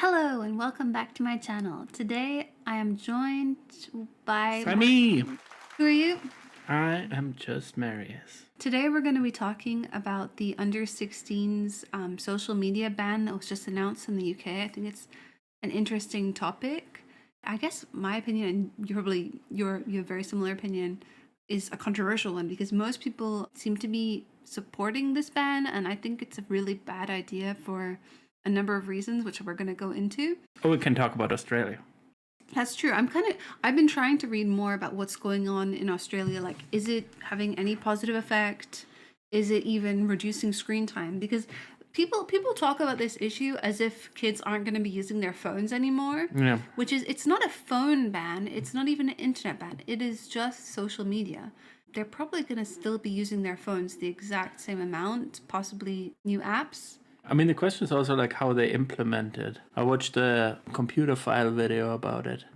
Hello and welcome back to my channel. Today I am joined by me. Who are you? I am just Marius. Today we're going to be talking about the under-16s social media ban that was just announced in the UK. I think it's an interesting topic. I guess my opinion, and you have a very similar opinion, is a controversial one because most people seem to be supporting this ban, and I think it's a really bad idea for a number of reasons, which we're going to go into. Oh, we can talk about Australia. That's true. I've been trying to read more about what's going on in Australia. Like, is it having any positive effect? Is it even reducing screen time? Because people talk about this issue as if kids aren't going to be using their phones anymore. Yeah. It's not a phone ban. It's not even an internet ban. It is just social media. They're probably going to still be using their phones the exact same amount, possibly new apps. I mean, the question is also like how they implement it. I watched a computer file video about it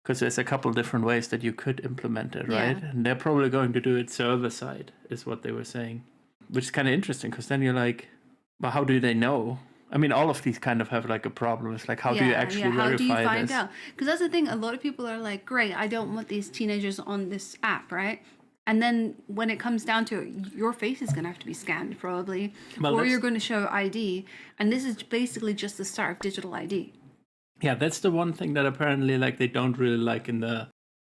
because there's a couple different ways that you could implement it, right? Yeah. And they're probably going to do it server side, is what they were saying, which is kind of interesting because then you're like, but how do they know? I mean, all of these kind of have like a problem. It's like, how do you actually verify How do you find this? out? Because that's the thing. A lot of people are like, great, I don't want these teenagers on this app, right? And then when it comes down to it, your face is going to have to be scanned probably, or you're going to show ID. And this is basically just the start of digital ID. Yeah, that's the one thing that apparently like they don't really like in the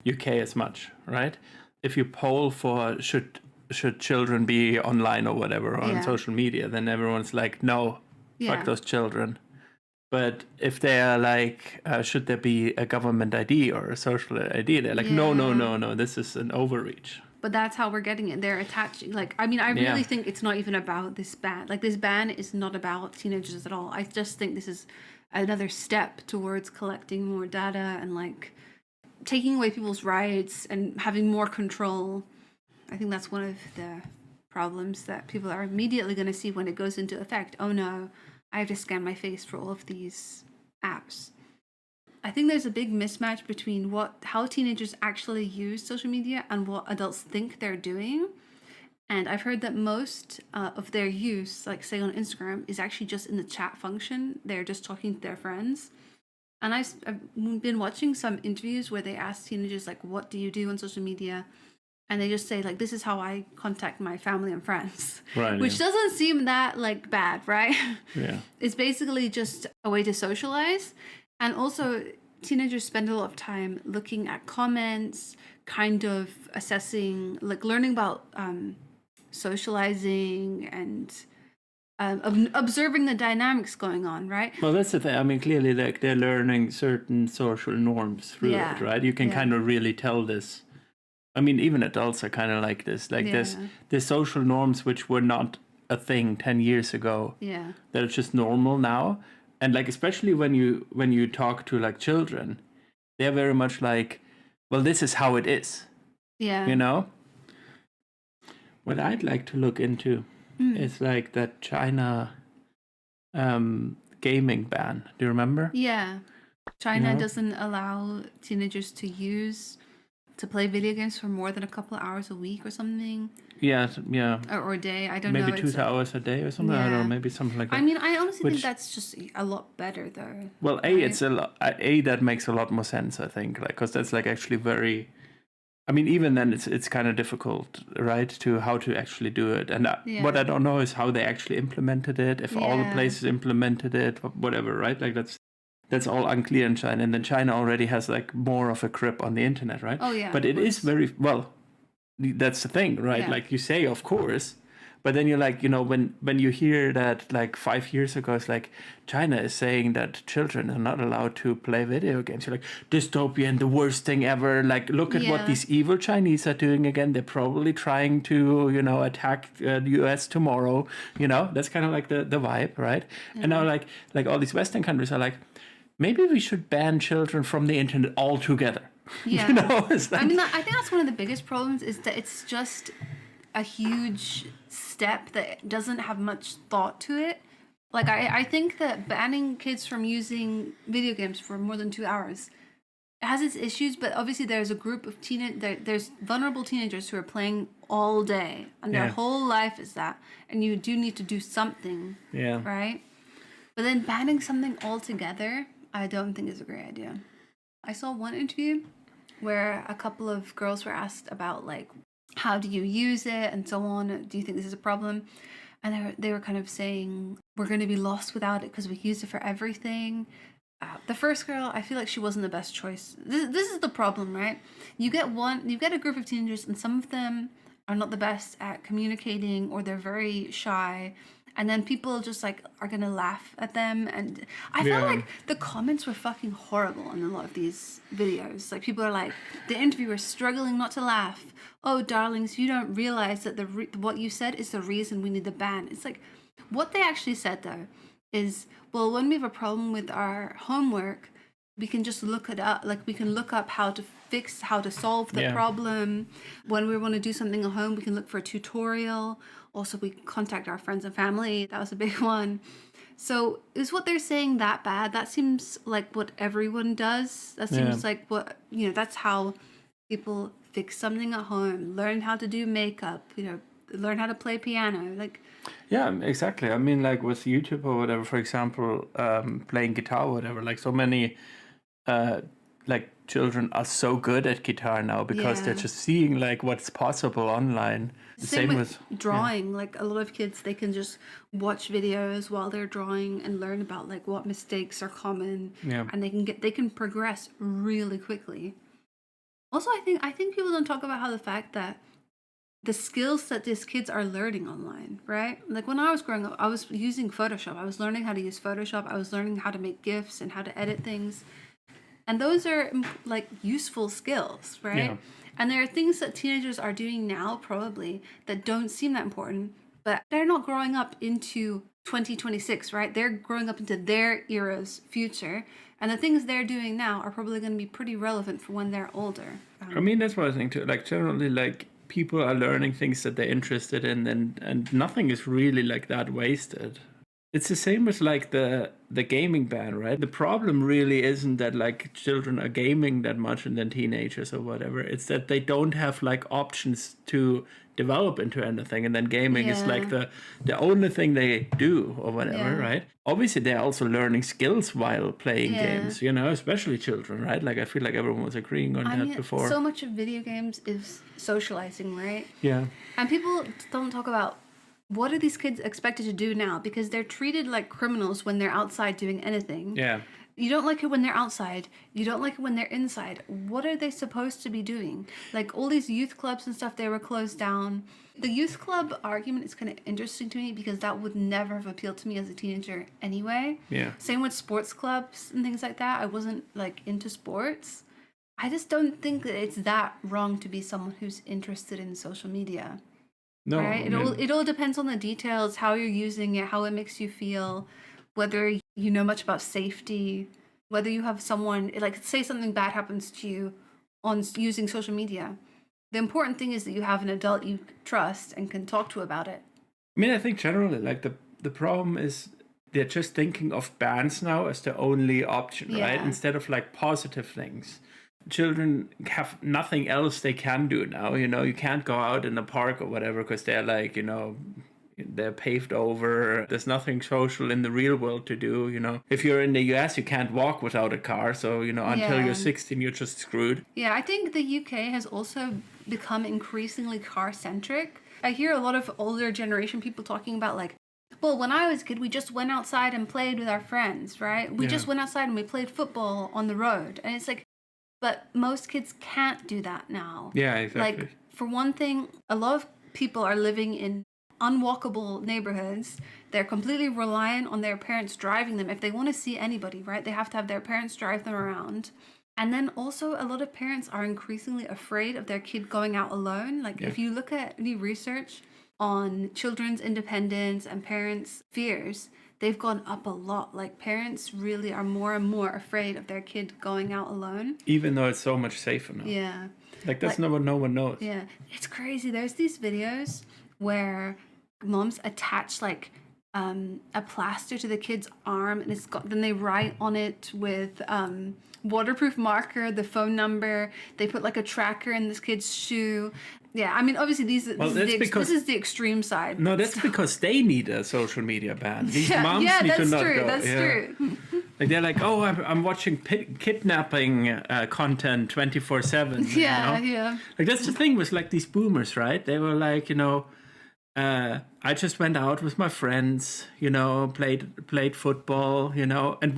UK as much, right? If you poll for should children be online or whatever on social media, then everyone's like, no, fuck those children. But if they are like, should there be a government ID or a social ID? They're like, no, this is an overreach. But that's how we're getting it. They're attaching, like, I mean, I really think it's not even about this ban. Like, this ban is not about teenagers at all. I just think this is another step towards collecting more data and, like, taking away people's rights and having more control. I think that's one of the problems that people are immediately going to see when it goes into effect. Oh, no, I have to scan my face for all of these apps. I think there's a big mismatch between how teenagers actually use social media and what adults think they're doing. And I've heard that most of their use, like say on Instagram, is actually just in the chat function. They're just talking to their friends. And I've been watching some interviews where they ask teenagers, like, what do you do on social media? And they just say, like, this is how I contact my family and friends. Right. Which doesn't seem that, like, bad, right? Yeah. It's basically just a way to socialize. And also, teenagers spend a lot of time looking at comments, kind of assessing, like learning about socializing and observing the dynamics going on, right? Well, that's the thing. I mean, clearly, like they're learning certain social norms through it, right? You can kind of really tell this. I mean, even adults are kind of like this. Like there's social norms which were not a thing 10 years ago. Yeah. That are just normal now. And like, especially when you talk to like children, they're very much like, well, this is how it is. Yeah. You know? What I'd like to look into is like that China gaming ban. Do you remember? Yeah. China doesn't allow teenagers to play video games for more than a couple of hours a week or something. Yeah. Or a day. I don't know. Maybe 2 hours a day or something. I don't know. Maybe something like that. I mean, I honestly think that's just a lot better, though. Well, it's a lot. That makes a lot more sense, I think, like because that's like actually very. I mean, even then, it's kind of difficult, right? To how to actually do it, and what I don't know is how they actually implemented it. If all the places implemented it, whatever, right? Like that's all unclear in China, and then China already has like more of a grip on the internet, right? Oh yeah. But it is very well. That's the thing, right? Yeah. Like you say, of course. But then you're like, when you hear that like 5 years ago, it's like China is saying that children are not allowed to play video games. You're like, dystopian, the worst thing ever. Like, look at what these evil Chinese are doing again. They're probably trying to, attack the US tomorrow. That's kind of like the vibe, right? Yeah. And now like all these Western countries are like, maybe we should ban children from the internet altogether. Yeah. It's like, I mean, I think that's one of the biggest problems is that it's just a huge step that doesn't have much thought to it. Like, I think that banning kids from using video games for more than 2 hours has its issues, but obviously there's a group of there's vulnerable teenagers who are playing all day, and their whole life is that, and you do need to do something, right? But then banning something altogether, I don't think it's a great idea. I saw one interview where a couple of girls were asked about like, how do you use it and so on. Do you think this is a problem? And they were kind of saying, we're going to be lost without it because we use it for everything. The first girl, I feel like she wasn't the best choice. This is the problem, right? You get a group of teenagers, and some of them are not the best at communicating, or they're very shy, and then people just like are gonna laugh at them. And I felt like the comments were fucking horrible on a lot of these videos. Like, people are like, the interviewer struggling not to laugh. Oh, darlings, you don't realize that what you said is the reason we need the ban. It's like, what they actually said though is, well, when we have a problem with our homework, we can just look it up. Like, we can look up how to solve the problem. When we want to do something at home, we can look for a tutorial. Also, we contact our friends and family. That was a big one. So is what they're saying that bad? That seems like what everyone does. That seems like what, that's how people fix something at home, learn how to do makeup, learn how to play piano. Like, yeah, exactly. I mean, like with YouTube or whatever, for example, playing guitar or whatever, like so many like children are so good at guitar now because they're just seeing like what's possible online. Same with drawing. Like, a lot of kids, they can just watch videos while they're drawing and learn about like what mistakes are common, and they can progress really quickly. Also, I think people don't talk about how the fact that the skills that these kids are learning online, right? Like, when I was growing up, I was using Photoshop. I was learning how to use Photoshop. I was learning how to make GIFs and how to edit things. And those are like useful skills, right? Yeah. And there are things that teenagers are doing now probably that don't seem that important, but they're not growing up into 2026, right? They're growing up into their era's future. And the things they're doing now are probably going to be pretty relevant for when they're older. I mean, that's what I think too. Like, generally, like, people are learning things that they're interested in, and nothing is really like that wasted. It's the same with like the gaming ban, right? The problem really isn't that like children are gaming that much and then teenagers or whatever. It's that they don't have like options to develop into anything, and then gaming is like the only thing they do or whatever, right? Obviously, they're also learning skills while playing games, especially children, right? Like, I feel like everyone was agreeing on that before. So much of video games is socializing, right? Yeah. And people don't talk about, what are these kids expected to do now? Because they're treated like criminals when they're outside doing anything. Yeah. You don't like it when they're outside. You don't like it when they're inside. What are they supposed to be doing? Like, all these youth clubs and stuff, they were closed down. The youth club argument is kind of interesting to me because that would never have appealed to me as a teenager anyway. Yeah. Same with sports clubs and things like that. I wasn't like into sports. I just don't think that it's that wrong to be someone who's interested in social media. No, right? It all depends on the details, how you're using it, how it makes you feel, whether you know much about safety, whether you have someone, like, say something bad happens to you on using social media. The important thing is that you have an adult you trust and can talk to about it. I mean, I think generally, like, the problem is they're just thinking of bans now as the only option, right? Instead of like positive things. Children have nothing else they can do now. You can't go out in the park or whatever because they're like, they're paved over. There's nothing social in the real world to do. If you're in the US, you can't walk without a car. So, until you're 16, you're just screwed. Yeah, I think the UK has also become increasingly car-centric. I hear a lot of older generation people talking about like, well, when I was a kid, we just went outside and played with our friends, right? We just went outside and we played football on the road. And it's like, but most kids can't do that now. Yeah, exactly. Like, for one thing, a lot of people are living in unwalkable neighborhoods. They're completely reliant on their parents driving them. If they want to see anybody, right, they have to have their parents drive them around. And then also, a lot of parents are increasingly afraid of their kid going out alone. Like, if you look at any research on children's independence and parents' fears, they've gone up a lot. Like, parents really are more and more afraid of their kid going out alone. Even though it's so much safer now. Yeah. Like, that's not what no one knows. Yeah. It's crazy. There's these videos where moms attach like a plaster to the kid's arm, and then they write on it with waterproof marker the phone number. They put like a tracker in this kid's shoe. Yeah, I mean, obviously this is the extreme side. No, that's because they need a social media ban. These moms need to not go. That's true. Like they're like, oh, I'm watching kidnapping content 24/7. Yeah, you know? Like that's the thing with like these boomers, right? They were like, I just went out with my friends, played football, and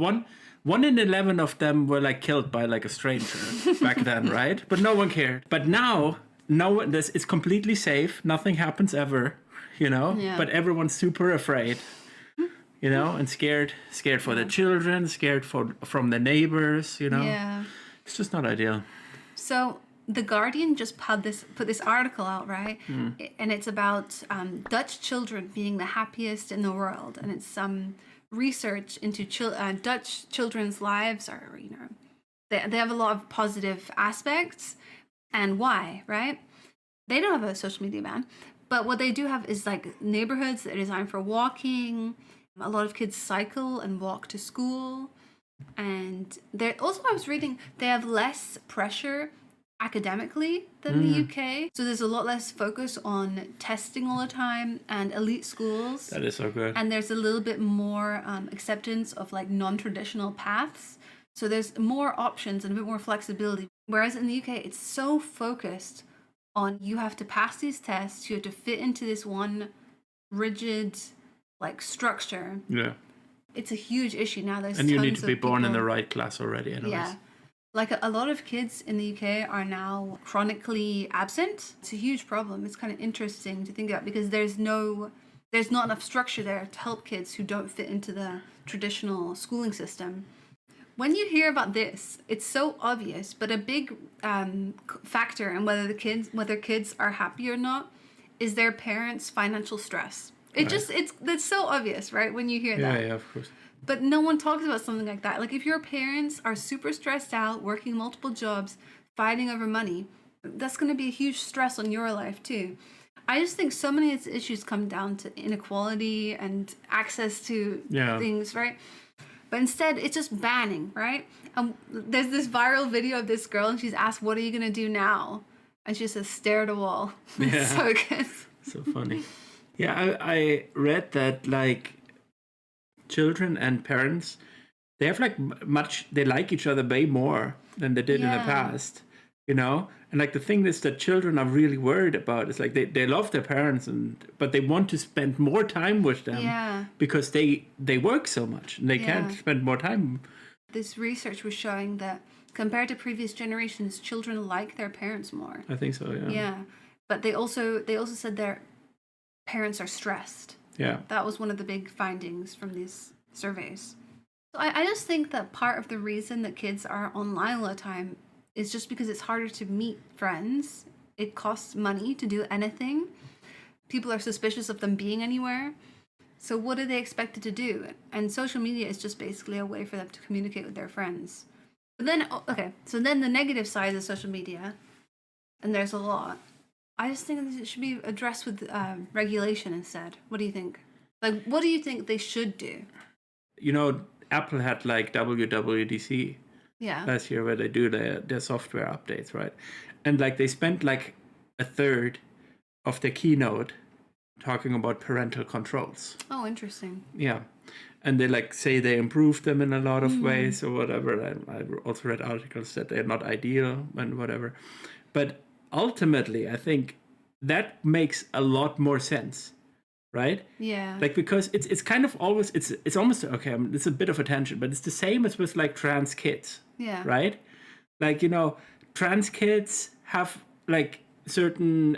one in 11 of them were like killed by like a stranger back then, right? But no one cared. But now, it's completely safe. Nothing happens ever, Yeah. But everyone's super afraid, and scared for the children, scared from the neighbors, Yeah. It's just not ideal. So The Guardian just put this article out, right? And it's about Dutch children being the happiest in the world, and it's some research into Dutch children's lives are, they have a lot of positive aspects, and why, right? They don't have a social media ban, but what they do have is like neighborhoods that are designed for walking. A lot of kids cycle and walk to school, and they also, I was reading, they have less pressure academically than the UK. So there's a lot less focus on testing all the time and elite schools. That is so good. And there's a little bit more acceptance of like non-traditional paths. So there's more options and a bit more flexibility. Whereas in the UK, it's so focused on you have to pass these tests, you have to fit into this one rigid like structure. Yeah. It's a huge issue now. And you need to be born in the right class already anyways. Yeah. Like a lot of kids in the UK are now chronically absent. It's a huge problem. It's kind of interesting to think about because there's not enough structure there to help kids who don't fit into the traditional schooling system. When you hear about this, it's so obvious, but a big factor in whether kids are happy or not is their parents' financial stress. That's so obvious, right? When you hear that. Yeah, of course. But no one talks about something like that. Like if your parents are super stressed out, working multiple jobs, fighting over money, that's going to be a huge stress on your life too. I just think so many of these issues come down to inequality and access to things, right? But instead, it's just banning, right? There's this viral video of this girl, and she's asked, "What are you going to do now?" And she says, "Stare at a wall." Yeah. So good. So funny. Yeah, I read that like children and parents, they have like they like each other way more than they did in the past, and like the thing is that children are really worried about is like they love their parents but they want to spend more time with them because they work so much and they can't spend more time. This research was showing that compared to previous generations, children like their parents more. I think so. Yeah, but they also said their parents are stressed. Yeah. That was one of the big findings from these surveys. So I just think that part of the reason that kids are online all the time is just because it's harder to meet friends. It costs money to do anything. People are suspicious of them being anywhere. So what are they expected to do? And social media is just basically a way for them to communicate with their friends. But then, so then the negative side of social media, and there's a lot. I just think it should be addressed with regulation instead. What do you think? Like, what do you think they should do? Apple had like WWDC last year where they do their software updates, right? And like they spent like a third of the keynote talking about parental controls. Oh, interesting. Yeah. And they like say they improved them in a lot of ways or whatever. I also read articles that they're not ideal and whatever. But ultimately, I think that makes a lot more sense, right? Yeah. Like because it's kind of always it's almost okay. It's a bit of a tangent, but it's the same as with like trans kids. Yeah. Right. Like trans kids have like certain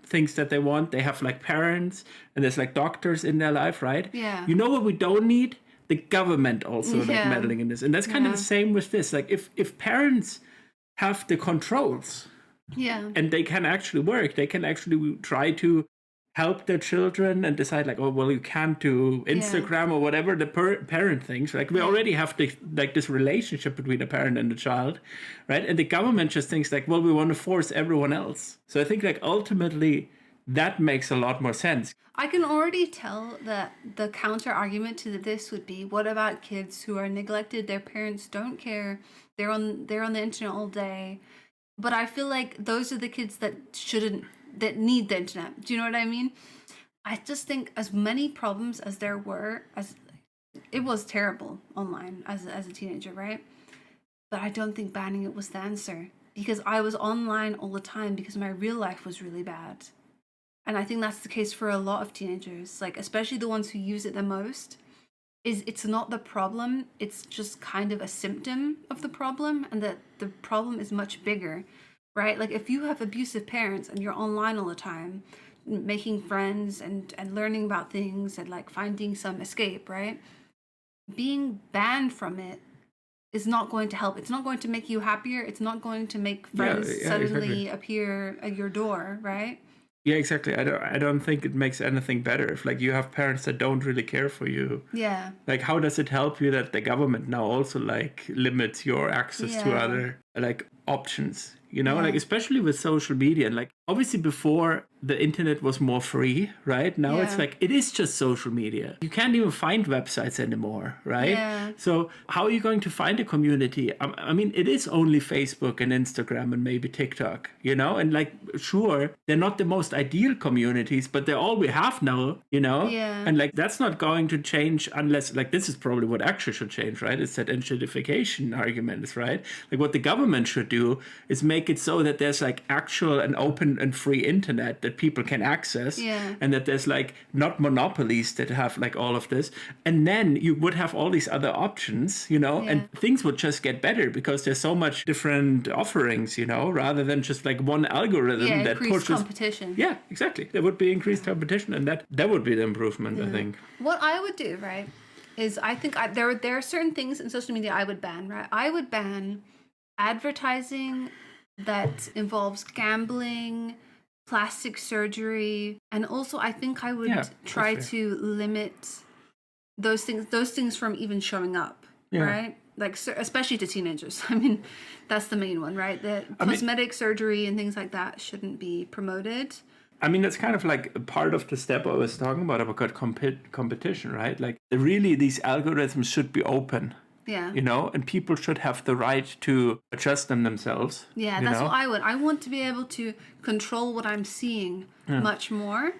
things that they want. They have like parents, and there's like doctors in their life, right? Yeah. You know what we don't need? The government also like meddling in this, and that's kind of the same with this. Like if parents have the controls. Yeah. And they can actually work. They can actually try to help their children and decide like, oh, well, you can't do Instagram or whatever the parent thinks. Like we already have this relationship between a parent and a child, right? And the government just thinks like, well, we want to force everyone else. So I think like ultimately that makes a lot more sense. I can already tell that the counter argument to this would be, what about kids who are neglected? Their parents don't care. They're on the internet all day. But I feel like those are the kids that need the internet. Do you know what I mean? I just think as many problems as there were, as it was terrible online as a teenager, right? But I don't think banning it was the answer, because I was online all the time because my real life was really bad. And I think that's the case for a lot of teenagers, like especially the ones who use it the most. It's not the problem, it's just kind of a symptom of the problem, and that the problem is much bigger, right? Like if you have abusive parents and you're online all the time, making friends and learning about things and like finding some escape, right? Being banned from it is not going to help. It's not going to make you happier. It's not going to make friends suddenly appear at your door, right? Yeah, exactly. I don't think it makes anything better if like you have parents that don't really care for you. Yeah. Like how does it help you that the government now also like limits your access to other like options? You know, like especially with social media, like obviously before the internet was more free, right? Now it's like it is just social media. You can't even find websites anymore, right? Yeah. So how are you going to find a community? I mean, it is only Facebook and Instagram and maybe TikTok, you know? And like, sure, they're not the most ideal communities, but they're all we have now, you know? Yeah. And like, that's not going to change unless, like, this is probably what actually should change, right? It's that identification argument, right? Like what the government should do is make it so that there's like actual and open and free internet that people can access, and that there's like not monopolies that have like all of this, and then you would have all these other options, you know, and things would just get better because there's so much different offerings, you know, rather than just like one algorithm that pushes competition. Yeah, exactly. There would be increased competition, and that would be the improvement, I think. What I would do, right, is I think there are certain things in social media I would ban, right? I would ban advertising that involves gambling, plastic surgery, and also I think I would try to limit those things from even showing up, right? Like especially to teenagers. I mean, that's the main one, right? That cosmetic surgery and things like that shouldn't be promoted. I mean, that's kind of like a part of the step I was talking about competition, right? Like really these algorithms should be open. Yeah. You know, and people should have the right to adjust them themselves. Yeah, that's what I would. I want to be able to control what I'm seeing much more.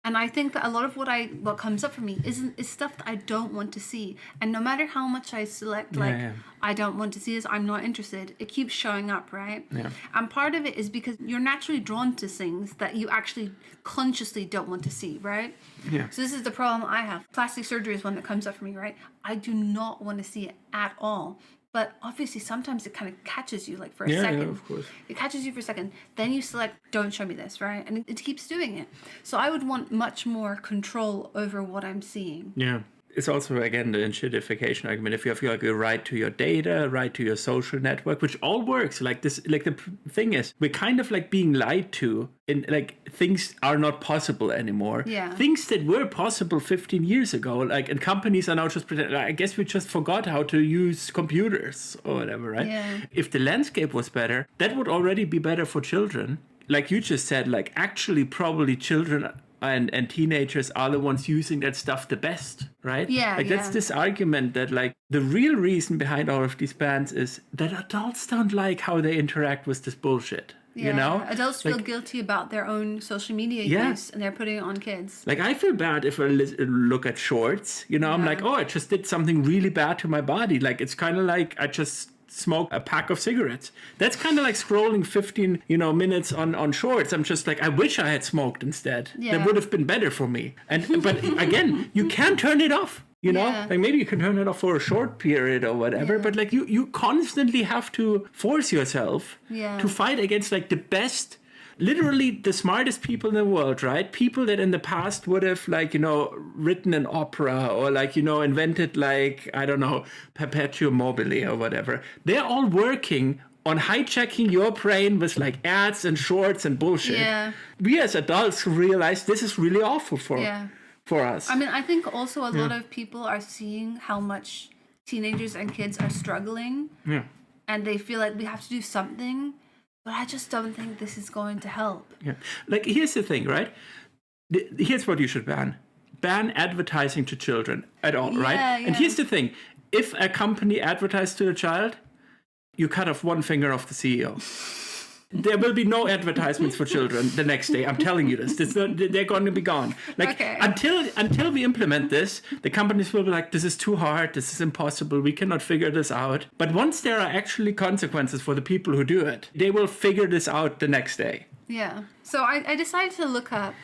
And I think that a lot of what comes up for me is stuff that I don't want to see. And no matter how much I select, I don't want to see this, I'm not interested, it keeps showing up, right? Yeah. And part of it is because you're naturally drawn to things that you actually consciously don't want to see, right? Yeah. So this is the problem I have. Plastic surgery is one that comes up for me, right? I do not want to see it at all. But obviously, sometimes it kind of catches you, like for a second. Yeah, of course. It catches you for a second. Then you select, don't show me this, right? And it keeps doing it. So I would want much more control over what I'm seeing. Yeah. It's also, again, the enshittification argument. If you have like a right to your data, right to your social network, which all works, like this, like the thing is, we're kind of like being lied to, and like things are not possible anymore. Yeah. Things that were possible 15 years ago, like, and companies are now just pretending, I guess we just forgot how to use computers or whatever, right? Yeah. If the landscape was better, that would already be better for children. Like you just said, like actually probably children and teenagers are the ones using that stuff the best, right? Yeah. Like that's this argument that like the real reason behind all of these bans is that adults don't like how they interact with this bullshit. Yeah. You know? Adults feel guilty about their own social media use, and they're putting it on kids. Like I feel bad if I look at shorts, you know, I'm like, oh, I just did something really bad to my body. Like it's kind of like I just smoke a pack of cigarettes. That's kind of like scrolling 15 minutes on shorts. I'm just like, I wish I had smoked instead. That would have been better for me. But again, you can't turn it off, you know. Like maybe you can turn it off for a short period or whatever, but like you constantly have to force yourself to fight against like the best, literally the smartest people in the world, right? People that in the past would have like, written an opera or like, invented like, I don't know, perpetuum mobile or whatever. They're all working on hijacking your brain with like ads and shorts and bullshit. Yeah. We as adults realize this is really awful for us. I mean, I think also a lot of people are seeing how much teenagers and kids are struggling. Yeah. And they feel like we have to do something. But I just don't think this is going to help. Yeah. Like, here's the thing, right? Here's what you should ban. Ban advertising to children at all, right? Yeah. And here's the thing. If a company advertises to a child, you cut off one finger off the CEO. There will be no advertisements for children the next day. I'm telling you this. They're going to be gone. Like, Okay. until we implement this, the companies will be like, this is too hard. This is impossible. We cannot figure this out. But once there are actually consequences for the people who do it, they will figure this out the next day. Yeah. So I decided to look up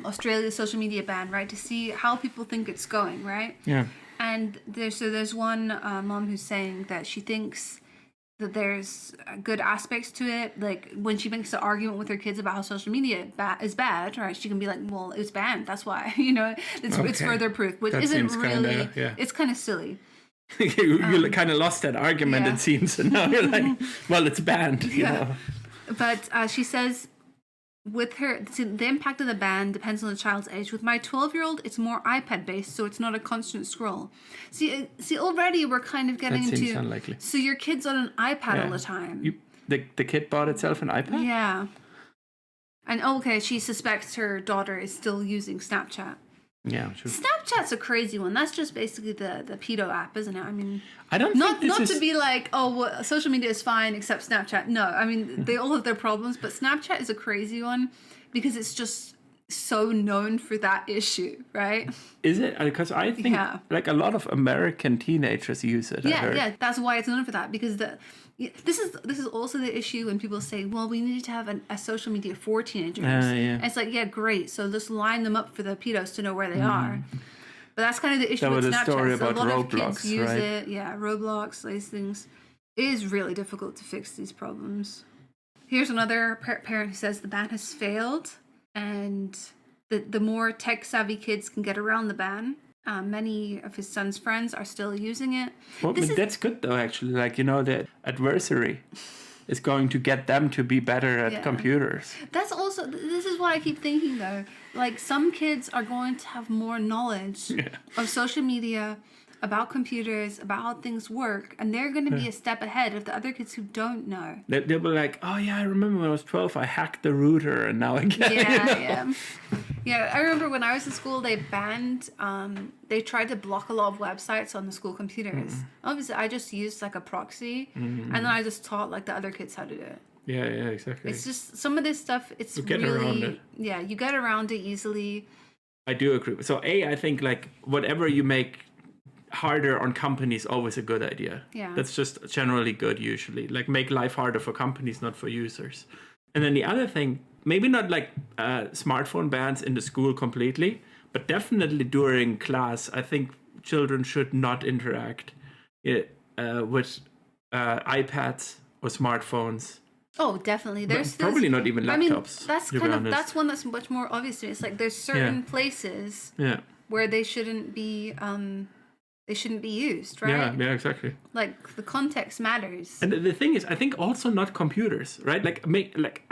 Australia's social media ban, right, to see how people think it's going, right? Yeah. And there's one mom who's saying that she thinks that there's good aspects to it. Like when she makes an argument with her kids about how social media is bad, right? She can be like, "Well, it's banned. That's why." It's further proof, which That isn't seems really. kinda, yeah. It's kind of silly. you kind of lost that argument, yeah. it seems, and now you're like, well, it's banned. You know? But she says, with her, the impact of the ban depends on the child's age. With my 12-year-old, it's more iPad based, so it's not a constant scroll. See, already we're kind of getting That seems into. unlikely. So your kid's on an iPad all the time. The kid bought itself an iPad? Yeah. And okay, she suspects her daughter is still using Snapchat. Yeah, sure. Snapchat's a crazy one. That's just basically the pedo app, isn't it? I mean, I don't not think this to is... be like, oh, well, social media is fine except Snapchat. No, I mean they all have their problems, but Snapchat is a crazy one because it's just so known for that issue, right? Is it? Because I think like a lot of American teenagers use it. Yeah. That's why it's known for that, because this is also the issue when people say, well, we need to have a social media for teenagers. And it's like, yeah, great. So just line them up for the pedos to know where they are. But that's kind of the issue That with was a Snapchat. story So a about lot of Roblox, kids use right? it. Yeah, Roblox, these things. It is really difficult to fix these problems. Here's another parent who says the ban has failed, and the more tech-savvy kids can get around the ban, many of his son's friends are still using it. Well, that's good, though, actually. Like, the adversary is going to get them to be better at computers. That's also, this is what I keep thinking, though. Like, some kids are going to have more knowledge of social media, about computers, about how things work, and they're going to be a step ahead of the other kids who don't know. They'll be like, oh yeah, I remember when I was 12, I hacked the router, and now I get it. Yeah, I remember when I was in school, they banned, they tried to block a lot of websites on the school computers. Obviously, I just used like a proxy, and then I just taught like the other kids how to do it. Yeah, exactly. It's just, some of this stuff, it's you get around it. Yeah, you get around it easily. I do agree. So I think like whatever you make harder on companies, always a good idea. Yeah. That's just generally good usually. Like make life harder for companies, not for users. And then the other thing, maybe not like smartphone bans in the school completely, but definitely during class, I think children should not interact with iPads or smartphones. Oh, definitely. There's probably not even laptops. I mean, that's one that's much more obvious to me. It's like there's certain places where they shouldn't be used, right? Yeah, exactly. Like the context matters. And the thing is, I think also not computers, right? Like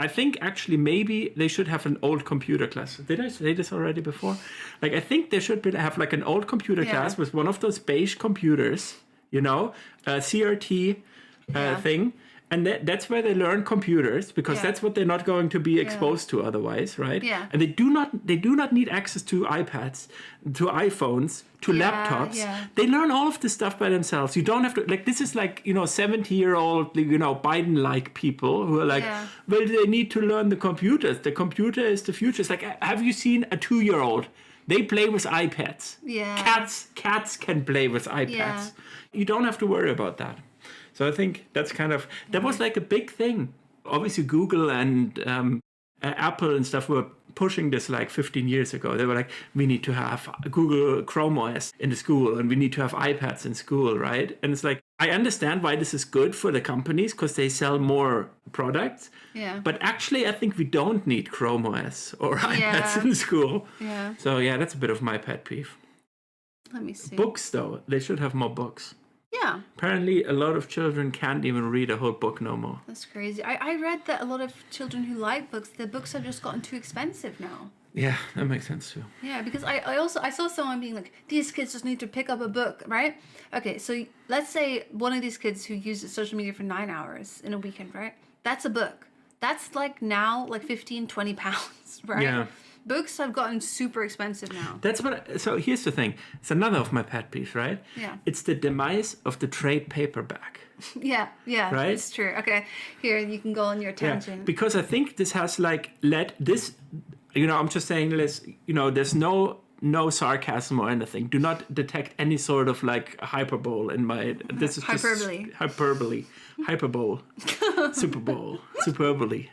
I think actually maybe they should have an old computer class. Did I say this already before? Like I think they should have like an old computer class with one of those beige computers, CRT thing. And that's where they learn computers, because that's what they're not going to be exposed to otherwise, right? Yeah. And they do not need access to iPads, to iPhones, to laptops. Yeah. They learn all of this stuff by themselves. You don't have to, like, this is like, 70-year-old, Biden-like people who are like, well, they need to learn the computers. The computer is the future. It's like, have you seen a 2-year-old? They play with iPads. Yeah. Cats can play with iPads. Yeah. You don't have to worry about that. So I think that's that was like a big thing. Obviously, Google and Apple and stuff were pushing this like 15 years ago. They were like, we need to have Google Chrome OS in the school, and we need to have iPads in school, right? And it's like, I understand why this is good for the companies because they sell more products. Yeah. But actually, I think we don't need Chrome OS or iPads in school. Yeah. So yeah, that's a bit of my pet peeve. Let me see. Books, though, they should have more books. Yeah. Apparently, a lot of children can't even read a whole book no more. That's crazy. I read that a lot of children who like books, the books have just gotten too expensive now. Yeah, that makes sense too. Yeah, because I saw someone being like, these kids just need to pick up a book, right? Okay, so let's say one of these kids who uses social media for 9 hours in a weekend, right? That's a book. that's like now like 15-20 pounds, right? Yeah. Books have gotten super expensive now. That's what. So here's the thing. It's another of my pet peeves, right? Yeah. It's the demise of the trade paperback. Yeah, Right? it's true. Okay, here you can go on your tangent. Because I think this has like led this. I'm just saying this. There's no sarcasm or anything. Do not detect any sort of like hyperbole in my. This is Hyperbole. Just hyperbole. Hyperbole. Super Bowl. Superbole.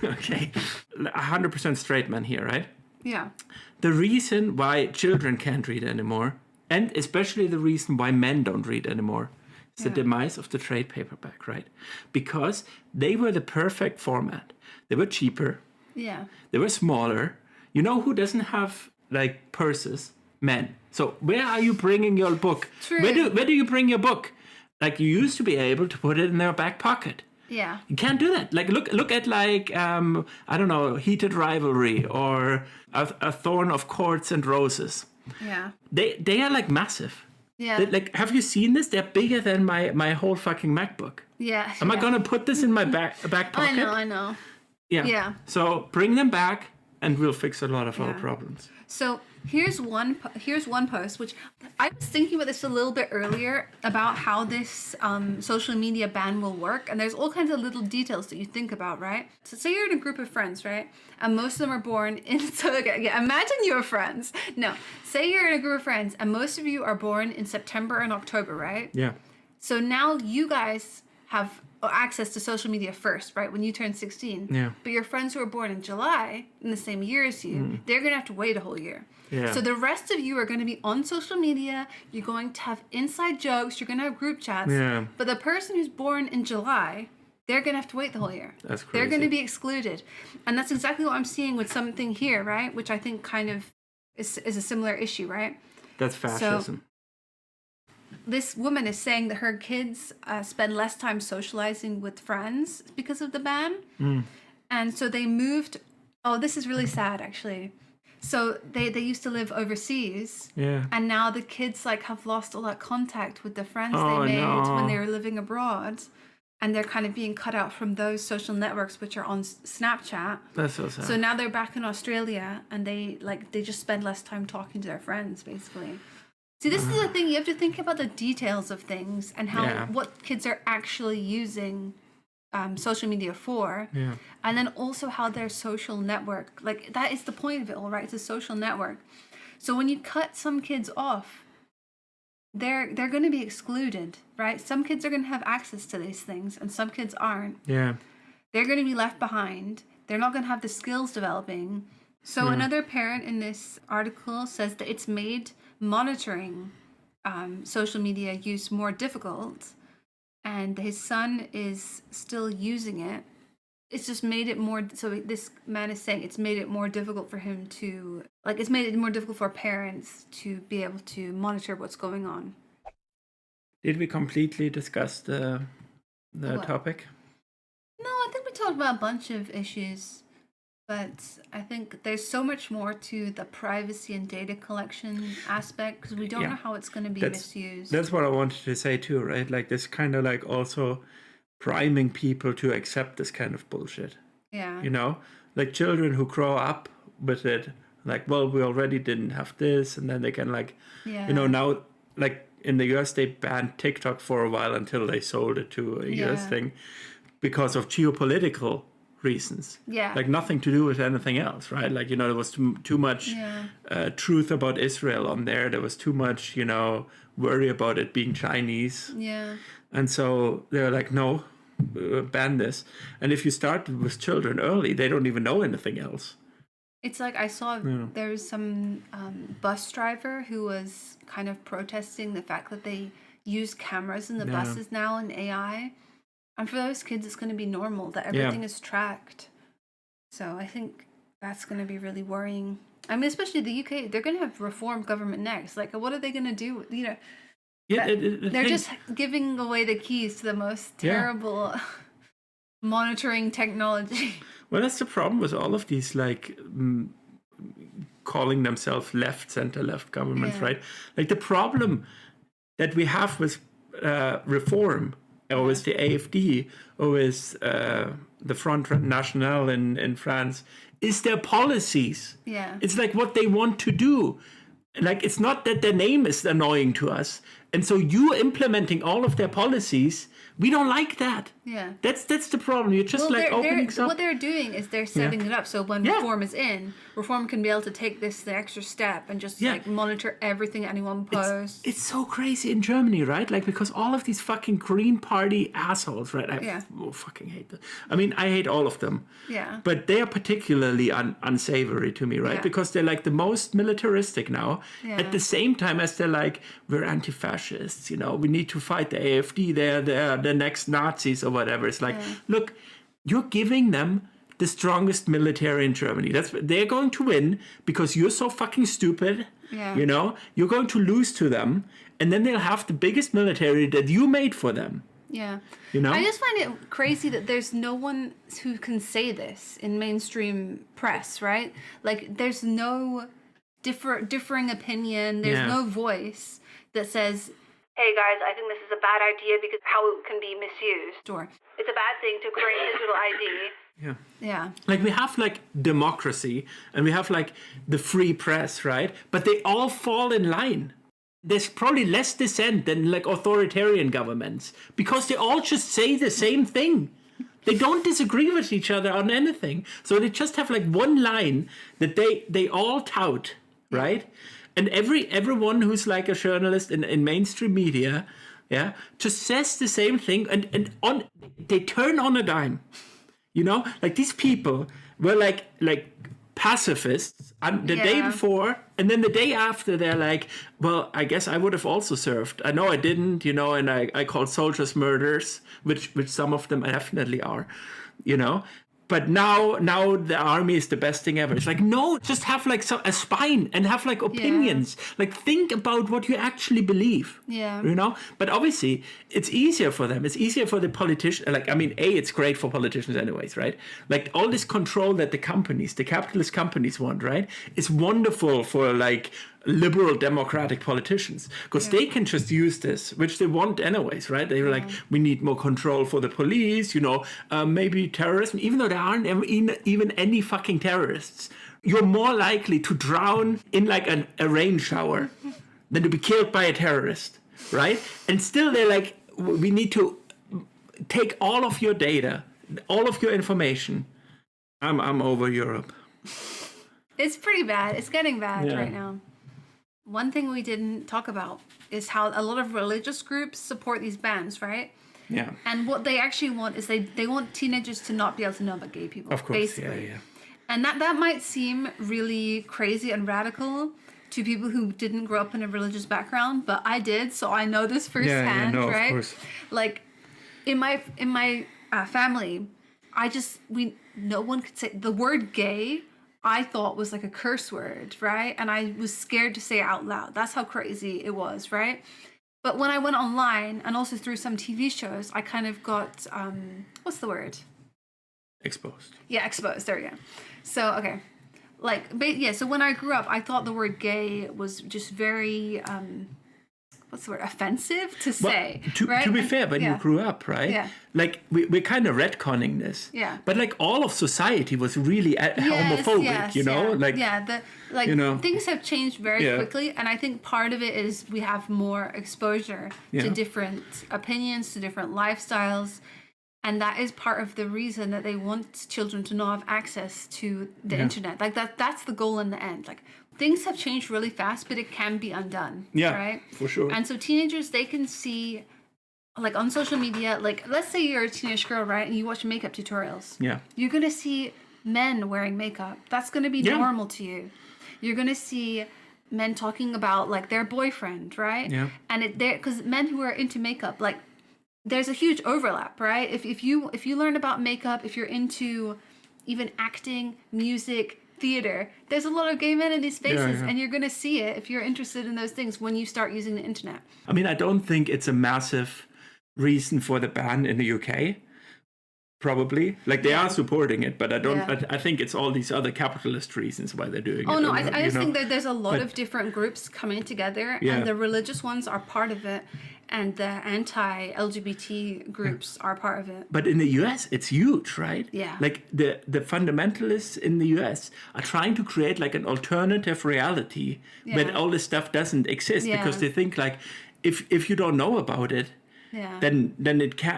Okay. 100% straight man here, right? Yeah. The reason why children can't read anymore, and especially the reason why men don't read anymore, is the demise of the trade paperback, right? Because they were the perfect format. They were cheaper. Yeah. They were smaller. You know who doesn't have like purses? Men. So where are you bringing your book? True. Where do you bring your book? Like you used to be able to put it in their back pocket. Yeah. You can't do that. Like look at like I don't know, Heated Rivalry or a Thorn of Courts and Roses. Yeah. They are like massive. Yeah. Like have you seen this? They're bigger than my whole fucking MacBook. Yeah. Am I gonna put this in my back pocket? I know. Yeah. Yeah. So bring them back, and we'll fix a lot of our problems. So here's one post, which I was thinking about this a little bit earlier about how this social media ban will work. And there's all kinds of little details that you think about, right? So say you're in a group of friends, right? And most of them are born in, imagine you're friends. No, say you're in a group of friends and most of you are born in September and October, right? Yeah. So now you guys have access to social media first, right? When you turn 16. Yeah. But your friends who are born in July, in the same year as you, they're going to have to wait a whole year. Yeah. So the rest of you are going to be on social media. You're going to have inside jokes. You're going to have group chats. Yeah. But the person who's born in July, they're going to have to wait the whole year. That's They're going crazy. to be excluded. And that's exactly what I'm seeing with something here, right? Which I think kind of is a similar issue, right? That's fascism. This woman is saying that her kids spend less time socializing with friends because of the ban. And so they moved. Oh, this is really sad, actually. So they used to live overseas. Yeah. And now the kids like have lost all that contact with the friends Oh, they made no. when they were living abroad. And they're kind of being cut out from those social networks, which are on Snapchat. That's so sad. So now they're back in Australia and they just spend less time talking to their friends, basically. See, this is the thing. You have to think about the details of things and how what kids are actually using social media for. Yeah. And then also how their social network, like that is the point of it all, right? It's a social network. So when you cut some kids off, they're going to be excluded, right? Some kids are going to have access to these things and some kids aren't. Yeah. They're going to be left behind. They're not going to have the skills developing. So another parent in this article says that it's made monitoring social media use more difficult, and his son is still using it. It's just made it more, so this man is saying it's made it more difficult for him to, like, it's made it more difficult for parents to be able to monitor what's going on. Did we completely discuss the What? topic? No, I think we talked about a bunch of issues, but I think there's so much more to the privacy and data collection aspect because we don't Yeah. know how it's going to be That's- misused. That's what I wanted to say too, right? Like this kind of like also priming people to accept this kind of bullshit. Yeah. You know, like children who grow up with it, like, well, we already didn't have this, and then they can like, Yeah. you know, now like in the US they banned TikTok for a while until they sold it to a US Yeah. thing because of geopolitical reasons. Yeah. Like nothing to do with anything else, right? Like, you know, there was too much Yeah. truth about Israel on there. There was too much, you know, worry about it being Chinese. Yeah. And so they're like, no, ban this. And if you start with children early, they don't even know anything else. It's like I saw there was some bus driver who was kind of protesting the fact that they use cameras in the buses now and AI. And for those kids, it's going to be normal that everything is tracked. So I think that's going to be really worrying. I mean, especially the UK, they're going to have reform government next. Like, what are they going to do? You know, Yeah, they're just giving away the keys to the most terrible monitoring technology. Well, that's the problem with all of these, like, calling themselves left, center-left governments, right? Like, the problem that we have with reform or with the AfD, or with the Front National in France, is their policies. Yeah. It's like what they want to do. Like, it's not that their name is annoying to us. And so you implementing all of their policies, we don't like that. Yeah. That's the problem. You're just opening up. What they're doing is they're setting it up so when reform is in, reform can be able to take the extra step and just like monitor everything anyone posts. It's so crazy in Germany, right? Like, because all of these fucking Green Party assholes, right? I fucking hate them. I mean, I hate all of them. Yeah. But they are particularly unsavory to me, right? Yeah. Because they're like the most militaristic now. Yeah. At the same time as they're like, we're anti-fascists, you know, we need to fight the AfD, they're the next Nazis or whatever. It's like, look, you're giving them the strongest military in Germany. They're going to win because you're so fucking stupid. Yeah. You know, you're going to lose to them, and then they'll have the biggest military that you made for them. Yeah. You know? I just find it crazy that there's no one who can say this in mainstream press, right? Like, there's no differing opinion. There's no voice that says, hey guys, I think this is a bad idea because how it can be misused, or it's a bad thing to create digital ID. Yeah. Yeah. Like, we have like democracy and we have like the free press, right? But they all fall in line. There's probably less dissent than like authoritarian governments because they all just say the same thing. They don't disagree with each other on anything. So they just have like one line that they all tout, right? And everyone who's like a journalist in mainstream media, just says the same thing, and they turn on a dime. You know, like, these people were like pacifists on the day before, and then the day after they're like, well, I guess I would have also served. I know I didn't, you know, and I called soldiers murderers, which some of them definitely are, you know. But now the army is the best thing ever. It's like, no, just have like a spine and have like opinions. Like, think about what you actually believe. Yeah. You know? But obviously, it's easier for them. It's easier for the politicians. Like, I mean, it's great for politicians anyways, right? Like, all this control that the capitalist companies want, right? It's wonderful for like liberal democratic politicians because they can just use this, which they want anyways, right? They were like, we need more control for the police, you know, maybe terrorism, even though there aren't even any fucking terrorists. You're more likely to drown in like a rain shower than to be killed by a terrorist, right? And still they're like, we need to take all of your data, all of your information. I'm over Europe. It's pretty bad. It's getting bad right now. One thing we didn't talk about is how a lot of religious groups support these bans, right? Yeah. And what they actually want is they want teenagers to not be able to know about gay people. Of course, basically. yeah. And that might seem really crazy and radical to people who didn't grow up in a religious background, but I did, so I know this firsthand, right? Of course. Like, in my family, no one could say the word gay. I thought was like a curse word, right? And I was scared to say it out loud. That's how crazy it was, right? But when I went online and also through some TV shows, I kind of got, what's the word? Exposed. Yeah, exposed. There we go. So, okay. Like, so when I grew up, I thought the word gay was just very, what's the word? Offensive to say. To be fair, when you grew up, right? Yeah. Like, we're kind of retconning this. Yeah. But like, all of society was really homophobic, you know? Things have changed very quickly, and I think part of it is we have more exposure to different opinions, to different lifestyles, and that is part of the reason that they want children to not have access to the internet. Like, that's the goal in the end. Like, things have changed really fast, but it can be undone. Yeah, right? For sure. And so teenagers, they can see, like, on social media, like, let's say you're a teenage girl, right? And you watch makeup tutorials. Yeah. You're going to see men wearing makeup. That's going to be normal to you. You're going to see men talking about, like, their boyfriend, right? Yeah. And because men who are into makeup, like, there's a huge overlap, right? If you learn about makeup, if you're into even acting, music, theater, there's a lot of gay men in these spaces, and you're going to see it if you're interested in those things when you start using the internet. I mean, I don't think it's a massive reason for the ban in the UK. Probably, like they are supporting it, but I don't. I think it's all these other capitalist reasons why they're doing it. Oh no, I just think that there's a lot of different groups coming together, and the religious ones are part of it, and the anti-LGBT groups are part of it. But in the US, it's huge, right? Yeah. Like the fundamentalists in the US are trying to create like an alternative reality where all this stuff doesn't exist because they think like if you don't know about it. Yeah. Then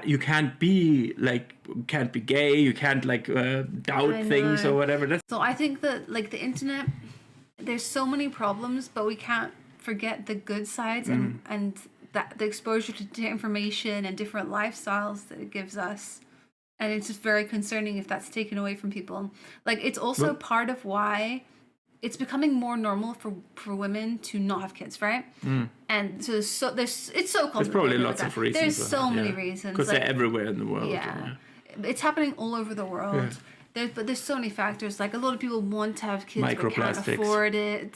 you can't be gay, you can't doubt things or whatever. So I think that like the internet, there's so many problems, but we can't forget the good sides and that the exposure to information and different lifestyles that it gives us. And it's just very concerning if that's taken away from people. Like it's also part of why it's becoming more normal for women to not have kids, right? And so it's so complicated. There's probably lots of reasons. There's so many reasons because they're everywhere in the world. Yeah, it's happening all over the world. But there's so many factors. Like a lot of people want to have kids but can't afford it.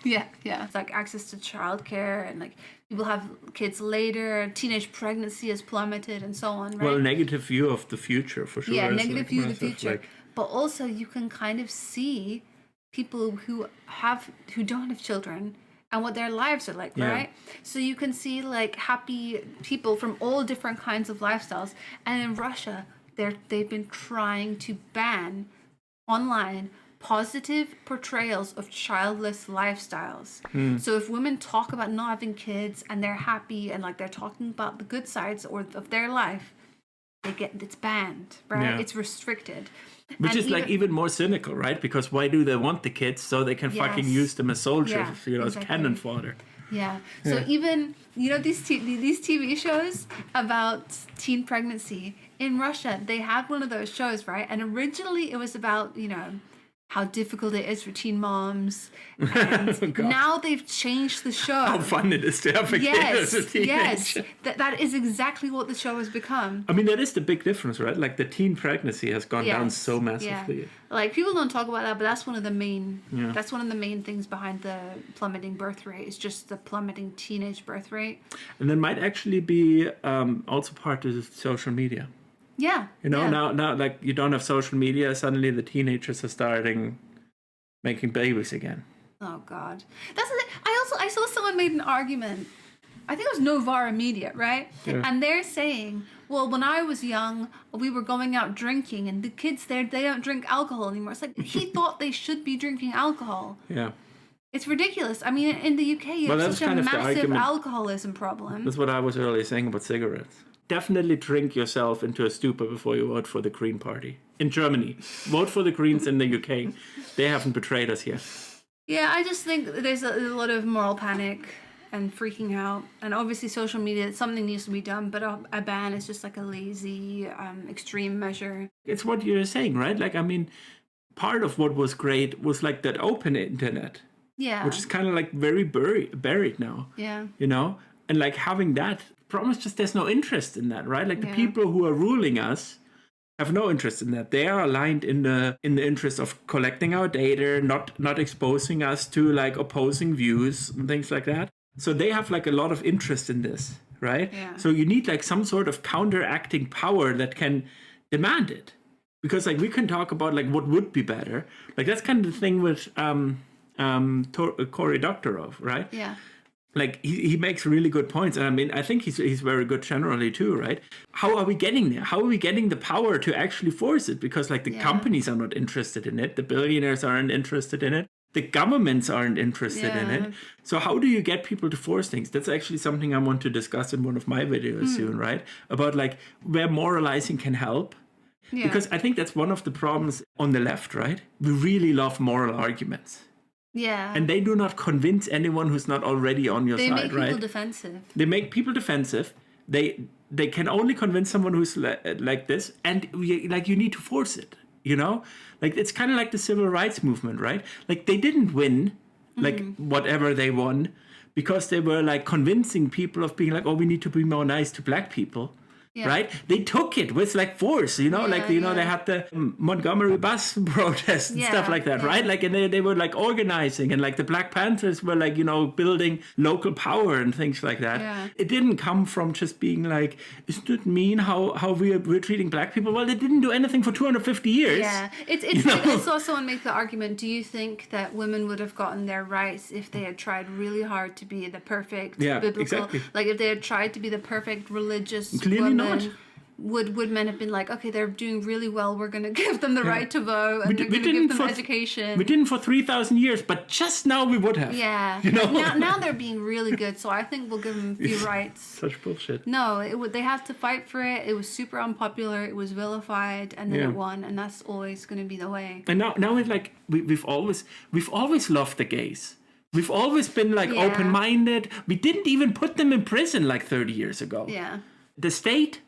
It's like access to childcare and like people have kids later. Teenage pregnancy has plummeted and so on. Right? Well, negative view of the future for sure. Yeah, negative view of the future. But also you can kind of see people who don't have children and what their lives are like, right? So you can see like happy people from all different kinds of lifestyles. And in Russia, they've been trying to ban online positive portrayals of childless lifestyles. So if women talk about not having kids and they're happy and like they're talking about the good sides of their life, it's banned, right? Yeah. It's restricted. Which is like even more cynical, right? Because why do they want the kids? So they can fucking use them as soldiers, as cannon fodder. Yeah. So even, these TV shows about teen pregnancy, in Russia, they had one of those shows, right? And originally it was about, how difficult it is for teen moms. And now they've changed the show. How fun it is to have a kid as a teenager. Yes, that is exactly what the show has become. I mean, that is the big difference, right? Like the teen pregnancy has gone down so massively. Yeah. Like people don't talk about that, but that's one of the main. That's one of the main things behind the plummeting birth rate. Is just the plummeting teenage birth rate. And that might actually be also part of social media. Yeah. Now like you don't have social media, suddenly the teenagers are starting making babies again. Oh God. That's the thing. I saw someone made an argument. I think it was Novara Media, right? Yeah. And they're saying, well, when I was young, we were going out drinking and the kids there, they don't drink alcohol anymore. It's like he thought they should be drinking alcohol. Yeah. It's ridiculous. I mean, in the UK, you have such a massive alcoholism problem. That's what I was earlier saying about cigarettes. Definitely drink yourself into a stupor before you vote for the Green Party. In Germany, vote for the Greens in the UK. They haven't betrayed us yet. Yeah, I just think there's a lot of moral panic and freaking out. And obviously social media, something needs to be done, but a ban is just like a lazy, extreme measure. It's what you're saying, right? Like, I mean, part of what was great was like that open internet. Yeah. Which is kind of like very buried now. Yeah. And like having that, problem is just there's no interest in that, right? Like the people who are ruling us have no interest in that. They are aligned in the interest of collecting our data, not exposing us to like opposing views and things like that. So they have like a lot of interest in this, right? Yeah. So you need like some sort of counteracting power that can demand it. Because like we can talk about like what would be better. Like that's kind of the thing with Cory Doctorow, right? Yeah. Like he makes really good points, and I mean I think he's very good generally too, right? How are we getting there? How are we getting the power to actually force it? Because like the companies are not interested in it, the billionaires aren't interested in it, the governments aren't interested in it. So how do you get people to force things? That's actually something I want to discuss in one of my videos soon, right? About like where moralizing can help. Yeah. Because I think that's one of the problems on the left, right? We really love moral arguments. Yeah. And they do not convince anyone who's not already on your side, right? They make people defensive. They make people defensive. They can only convince someone who's like this, and you need to force it, Like it's kind of like the civil rights movement, right? Like they didn't win, like whatever they won, because they were like convincing people of being like, oh, we need to be more nice to black people. right? They took it with like force, you know, like, you know, they had the Montgomery bus protest and stuff like that, right? Like, and they were like organizing, and like the Black Panthers were like, you know, building local power and things like that. Yeah. It didn't come from just being like, isn't it mean how we're treating black people? Well, they didn't do anything for 250 years. Yeah, it's also on make the argument. Do you think that women would have gotten their rights if they had tried really hard to be the perfect biblical, like if they had tried to be the perfect religious Clearly woman? not. Would men have been like, okay, they're doing really well, we're going to give them the right to vote, and we're going to give them education? We didn't for 3,000 years, but just now we would have. Yeah. You know? Now they're being really good, so I think we'll give them a few rights. Such bullshit. No, they had to fight for it. It was super unpopular. It was vilified, and then it won, and that's always going to be the way. And now it's like we've always loved the gays. We've always been like open-minded. We didn't even put them in prison like 30 years ago. Yeah. The state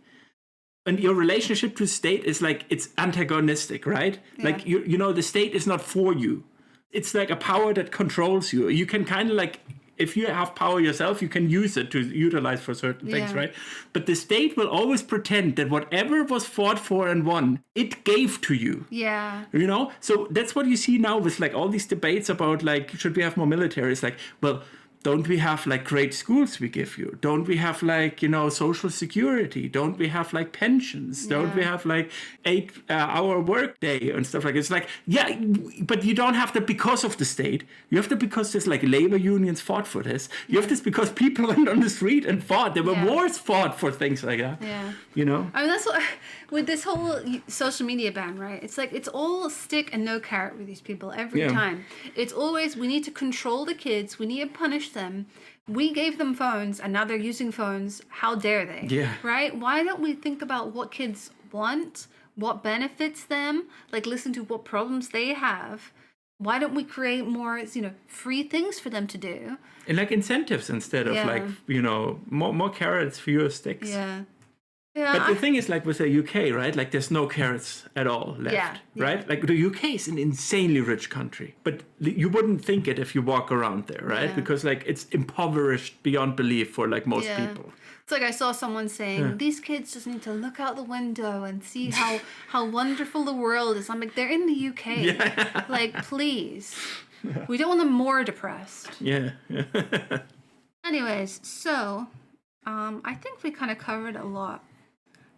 and your relationship to state is like, it's antagonistic, right? Yeah. Like, you know, the state is not for you. It's like a power that controls you. You can kind of like, if you have power yourself, you can use it to utilize for certain things, right? But the state will always pretend that whatever was fought for and won, it gave to you. Yeah. You know? So that's what you see now with like all these debates about like, should we have more military? It's like, well, don't we have like great schools we give you? Don't we have like, you know, social security? Don't we have like pensions? Don't we have like 8-hour work day and stuff like that? It's like, yeah, but you don't have that because of the state. You have that because there's like labor unions fought for this. You have this because people went on the street and fought. There were wars fought for things like that. Yeah. You know? I mean, that's what, with this whole social media ban, right? It's like, it's all stick and no carrot with these people every time. It's always, we need to control the kids. We need to punish them. We gave them phones and now they're using phones. How dare they? Yeah. Right? Why don't we think about what kids want, what benefits them, like listen to what problems they have? Why don't we create more, you know, free things for them to do? And like incentives instead of like, you know, more carrots, fewer sticks. Yeah. Yeah, but the thing is, like with the UK, right? Like there's no carrots at all left, right? Like the UK is an insanely rich country, but you wouldn't think it if you walk around there, right? Because like it's impoverished beyond belief for like most people. It's like I saw someone saying, these kids just need to look out the window and see how wonderful the world is. I'm like, they're in the UK. Like, please. We don't want them more depressed. Yeah. Anyways, so I think we kind of covered a lot.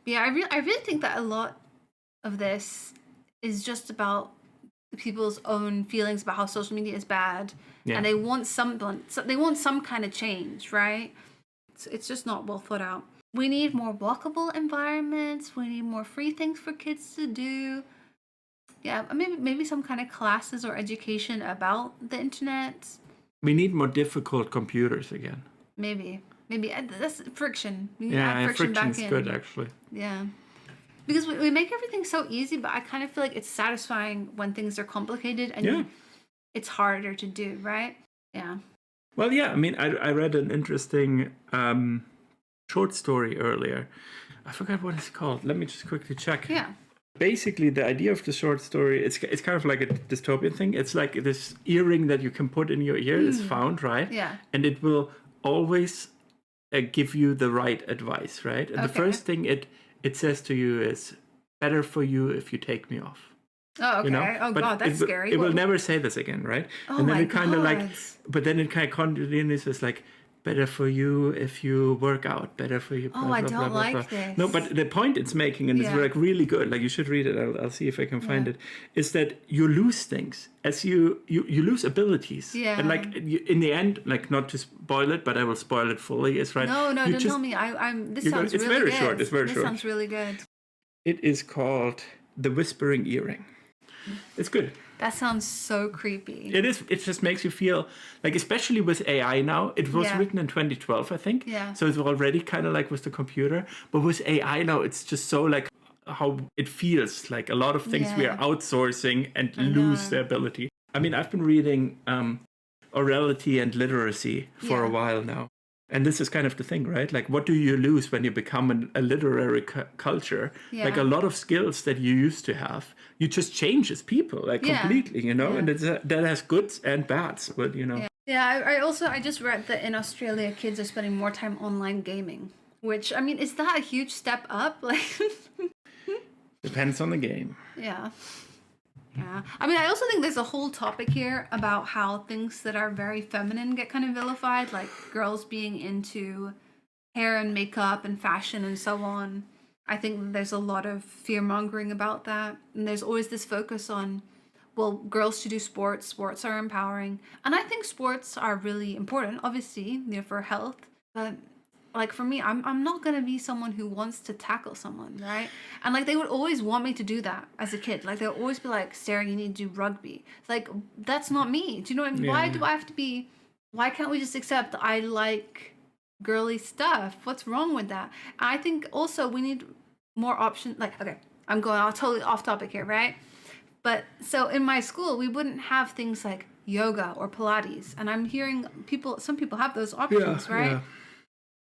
Yeah, I really think that a lot of this is just about people's own feelings about how social media is bad, and they want some kind of change, right? It's just not well thought out. We need more walkable environments. We need more free things for kids to do. Yeah, maybe some kind of classes or education about the internet. We need more difficult computers again. Maybe that's friction. Friction's good actually. Yeah, because we make everything so easy, but I kind of feel like it's satisfying when things are complicated and it's harder to do, right? Yeah. Well, yeah. I mean, I read an interesting short story earlier. I forgot what it's called. Let me just quickly check. Yeah. Basically, the idea of the short story, it's kind of like a dystopian thing. It's like this earring that you can put in your ear is found, right? Yeah. And it will always give you the right advice, right? And the first thing it says to you is, better for you if you take me off. Oh, okay. You know? Oh, but God, that's scary. It will never say this again, right? Oh, and then my it kind of God. but then it kind of continues as like, better for you if you work out, better for you. Oh, I don't like this. No, but the point it's making, and it's like really good, like you should read it, I'll see if I can find it, is that you lose things as you lose abilities. Yeah. And like in the end, like not to spoil it, but I will spoil it fully, is right. No, don't tell me. This sounds really good. It's very short, it's very short. This sounds really good. It is called The Whispering Earring. It's good. That sounds so creepy. It is. It just makes you feel like, especially with AI now, it was written in 2012, I think. Yeah. So it's already kind of like with the computer. But with AI now, it's just so like how it feels like a lot of things we are outsourcing and lose the ability. I mean, I've been reading orality and literacy for a while now. And this is kind of the thing, right? Like, what do you lose when you become a literary culture? Yeah. Like, a lot of skills that you used to have, you just change as people, like, completely, you know? Yeah. And that has goods and bads, but, you know. Yeah, I just read that in Australia, kids are spending more time online gaming. Which, I mean, is that a huge step up? Like, Depends on the game. yeah. Yeah. I mean, I also think there's a whole topic here about how things that are very feminine get kind of vilified, like girls being into hair and makeup and fashion and so on. I think there's a lot of fear mongering about that. And there's always this focus on, well, girls should do sports. Sports are empowering. And I think sports are really important, obviously, you know, for health. But like for me, I'm not gonna be someone who wants to tackle someone, right? And like they would always want me to do that as a kid. Like they'll always be like, Sarah, you need to do rugby. It's like, that's not me. Do you know what I mean? Why do I have to be, why can't we just accept I like girly stuff? What's wrong with that? I think also we need more options. Like, okay, I'm going totally off topic here, right? But so in my school, we wouldn't have things like yoga or Pilates. And I'm hearing some people have those options, right? Yeah.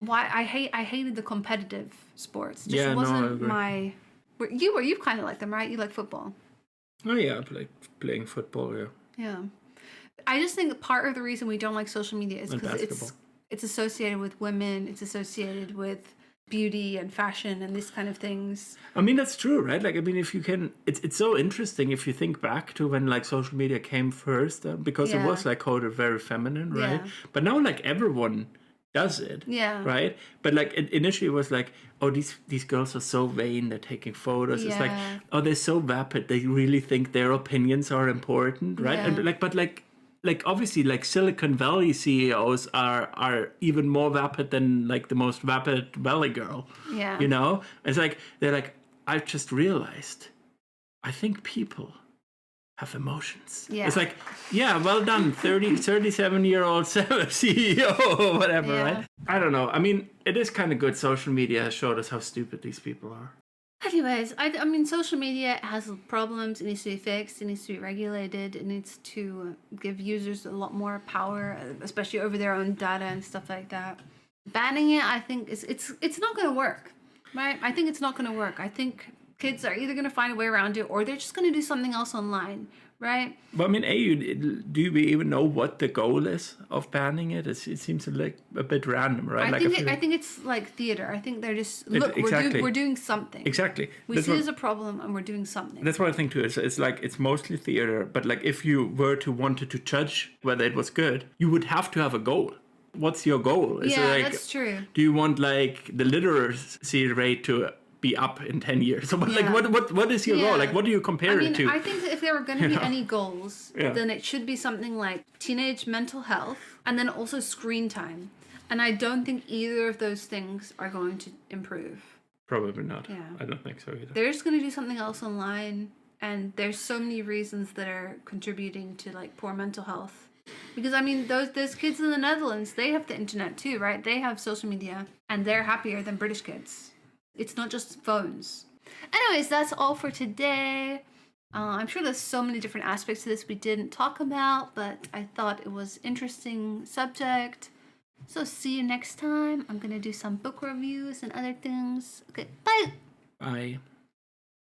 Why I hated the competitive sports. Just wasn't my. You kind of like them, right? You like football. Oh yeah, I like playing football. Yeah. Yeah, I just think part of the reason we don't like social media is because it's associated with women. It's associated with beauty and fashion and these kind of things. I mean, that's true, right? Like, I mean, if you can, it's so interesting if you think back to when like social media came first, because it was like coded very feminine, right? Yeah. But now like everyone does it, right? But like initially it was like, oh, these girls are so vain, they're taking photos. It's like, oh, they're so vapid, they really think their opinions are important, right? And like, but like obviously like Silicon Valley CEOs are even more vapid than like the most vapid Valley girl. Yeah, you know, it's like they're like, I've just realized, I think people have emotions. Yeah. It's like, yeah, well done, 37-year-old CEO or whatever, right? I don't know. I mean, it is kind of good. Social media has showed us how stupid these people are. Anyways, I mean, social media has problems. It needs to be fixed. It needs to be regulated. It needs to give users a lot more power, especially over their own data and stuff like that. Banning it, I think, it's not going to work, right? I think it's not going to work. I think kids are either going to find a way around it or they're just going to do something else online, right? But I mean, do you even know what the goal is of banning it? It seems like a bit random, right? I think it's like theater. I think they're just, look, we're doing something. Exactly. We see there's a problem and we're doing something. That's what I think too. It's like, it's mostly theater, but like if you were to wanted to judge whether it was good, you would have to have a goal. What's your goal? Is yeah, it like, that's true. Do you want like the literacy rate to be up in 10 years? So like what is your goal? Like what do you compare it to? I think that if there were going to be any goals, then it should be something like teenage mental health and then also screen time. And I don't think either of those things are going to improve. Probably not. Yeah. I don't think so either. They're just going to do something else online, and there's so many reasons that are contributing to like poor mental health. Because I mean, those kids in the Netherlands, they have the internet too, right? They have social media and they're happier than British kids. It's not just phones. Anyways, that's all for today. I'm sure there's so many different aspects to this we didn't talk about, but I thought it was interesting subject. So see you next time. I'm going to do some book reviews and other things. Okay, bye. Bye.